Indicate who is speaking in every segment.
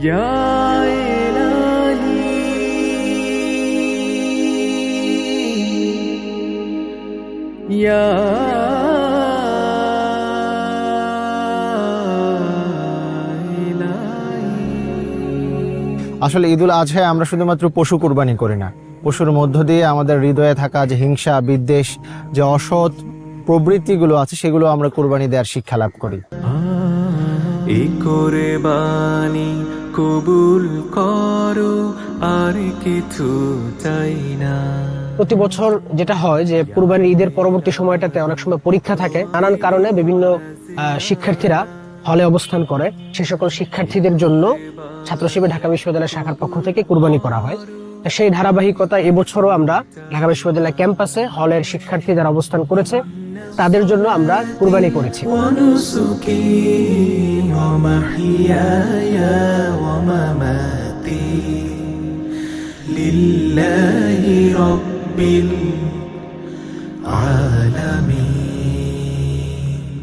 Speaker 1: আসলে ঈদুল আজহায় আমরা শুধুমাত্র পশু কুরবানি করি না, পশুর মধ্য দিয়ে আমাদের হৃদয়ে থাকা যে হিংসা বিদ্বেষ, যে অসৎ প্রবৃত্তিগুলো আছে, সেগুলো আমরা কুরবানি দেওয়ার শিক্ষা লাভ করি।
Speaker 2: এই কুরবানি কবুল করো, আর কিছু চাই না।
Speaker 3: প্রতি বছর যেটা হয় যে কুরবানির ঈদের পরবর্তী সময়টাতে অনেক সময় পরীক্ষা থাকে, নানান কারণে বিভিন্ন শিক্ষার্থীরা হলে অবস্থান করে। সে সকল শিক্ষার্থীদের জন্য ছাত্র শিবির ঢাকা বিশ্ববিদ্যালয় শাখার পক্ষ থেকে কুরবানি করা হয়। সেই ধারাবাহিকতা এবছরও আমরা ঢাকা বিশ্ববিদ্যালয় ক্যাম্পাসে হলের শিক্ষার্থী যারা অবস্থান করেছে তাদের জন্য আমরা কুরবানি করেছি।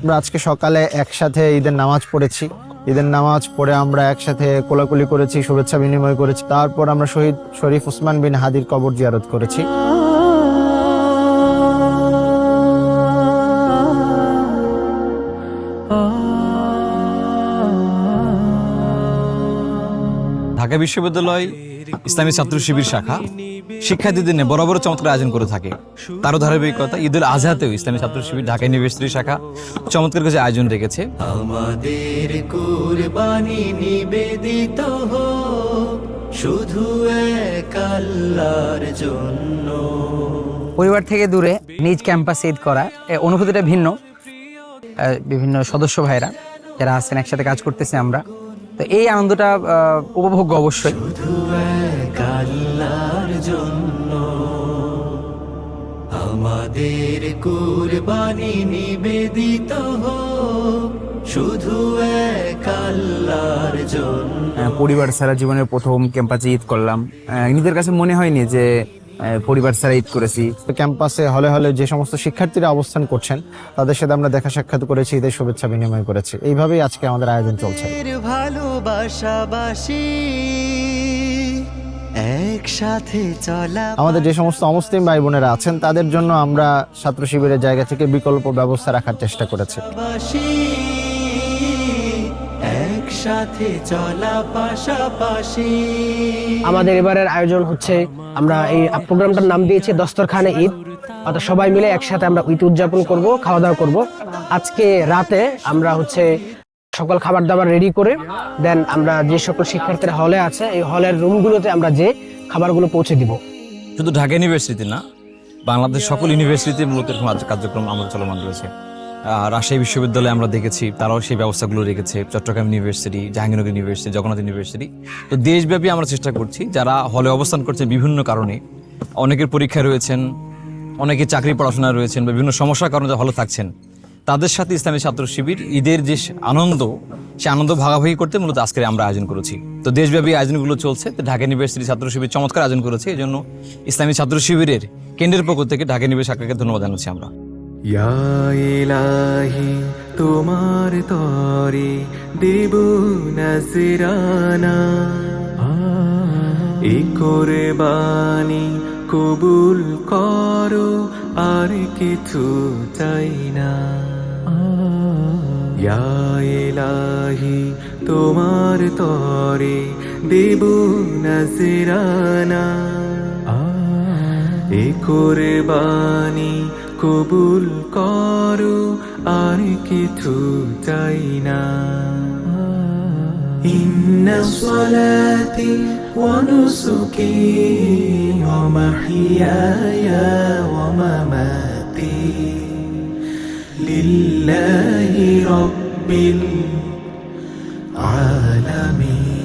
Speaker 1: আমরা আজকে সকালে একসাথে ঈদের নামাজ পড়েছি। ঈদের নামাজ পড়ে আমরা একসাথে কোলাকুলি করেছি, শুভেচ্ছা বিনিময় করেছি। তারপর আমরা শহীদ শরীফ ওসমান বিন হাদির কবর জিয়ারত করেছি।
Speaker 4: ঢাকা বিশ্ববিদ্যালয় ইসলামী ছাত্র শিবির শাখা শিক্ষার্থীদের নিয়ে বড় বড় চমৎকার আয়োজন করে থাকে। তারও ধারাবাহিকতা ঈদুল আজহাতেও ইসলামী ছাত্র শিবির ঢাকা ইউনিভার্সিটি শাখা চমৎকার কিছু আয়োজন রেখেছে।
Speaker 2: আমাদের কুরবানি নিবেদিত হোক শুধু এক আল্লাহর জন্য।
Speaker 5: পরিবার থেকে দূরে নিজ ক্যাম্পাসে ঈদ করা অনুভূতিটা ভিন্ন। বিভিন্ন সদস্য ভাইরা যারা আছেন একসাথে কাজ করতেছে আমরা, তো এই আনন্দটা উপভোগ্য অবশ্যই।
Speaker 2: শুধু এক আল্লাহর জন্য আমাদের কুরবানি নিবেদিত হোক শুধু এক আল্লাহর জন্য।
Speaker 6: পরিবার ছাড়া জীবনের প্রথম ক্যাম্পাসে ঈদ করলাম। নিজের কাছে মনে হয়নি যে পরিবার ছাড়া ঈদ করেছি।
Speaker 1: ক্যাম্পাসে হলে হলে যে সমস্ত শিক্ষার্থীরা অবস্থান করছেন তাদের সাথে আমরা দেখা সাক্ষাৎ করেছি, ঈদের শুভেচ্ছা বিনিময় করেছি। এইভাবেই আজকে আমাদের আয়োজন চলছে।
Speaker 2: ভালোবাসাবাসী একসাথে চলা।
Speaker 1: আমাদের যে সমস্ত অমুসলিম ভাই বোনেরা আছেন তাদের জন্য আমরা ছাত্র শিবিরের জায়গা থেকে বিকল্প ব্যবস্থা রাখার চেষ্টা করেছি।
Speaker 2: একসাথে চলা পাশাপাশি।
Speaker 3: আমাদের এবারের আয়োজন হচ্ছে, আমরা এই প্রোগ্রামটার নাম দিয়েছি দস্তরখানে ঈদ, অর্থাৎ সবাই মিলে একসাথে আমরা ঈদ উদযাপন করব, খাওয়া দাওয়া করব। আজকে রাতে আমরা হচ্ছে সকল খাবার দাবার রেডি করে দেন আমরা যে সকল শিক্ষার্থীরা হলে আছে এই হলের রুমগুলোতে আমরা যে খাবারগুলো পৌঁছে দিব।
Speaker 4: শুধু ঢাকা ইউনিভার্সিটি না, বাংলাদেশ সকল ইউনিভার্সিটিতে মূলত এরকম কার্যক্রম আমাদের চলমান রয়েছে। রাজশাহী বিশ্ববিদ্যালয়ে আমরা দেখেছি তারাও সেই ব্যবস্থাগুলো রেখেছে, Chattogram university, Jahangirnagar university, Jagannath university. তো দেশব্যাপী আমরা চেষ্টা করছি যারা হলে অবস্থান করছে বিভিন্ন কারণে, অনেকের পরীক্ষা রয়েছেন, অনেকে চাকরি পড়াশোনা রয়েছেন, বিভিন্ন সমস্যার কারণে ভালো থাকছেন, তাদের সাথে ইসলামী ছাত্র শিবির ঈদের যে আনন্দ, সে আনন্দ ভাগাভাগি করতে মূলত আজকে আমরা আয়োজন করেছি। তো দেশব্যাপী আয়োজনগুলো চলছে। ঢাকা ইউনিভার্সিটি ছাত্র শিবির চমৎকার আয়োজন করেছে, এই জন্য ইসলামী ছাত্র শিবিরের কেন্দ্রের পক্ষ থেকে ঢাকা ইউনিভার্সিটি শাখাকে ধন্যবাদ জানাচ্ছি আমরা।
Speaker 2: ইয়া ইলাহি তোমার তরে দেব নজরানা, এই কুরবানি কবুল করো, আর কিছু চাই না। ইয়া ইলাহি তোমার তরে দেব নজরানা, এই কুরবানি কবুল করো, আর কিছু চাই না। ইন্না সালাতি ওয়া নুসুকি ওয়া মাহইয়ায়া ওয়া মামাতি লিল্লাহি রাব্বিল আলামিন।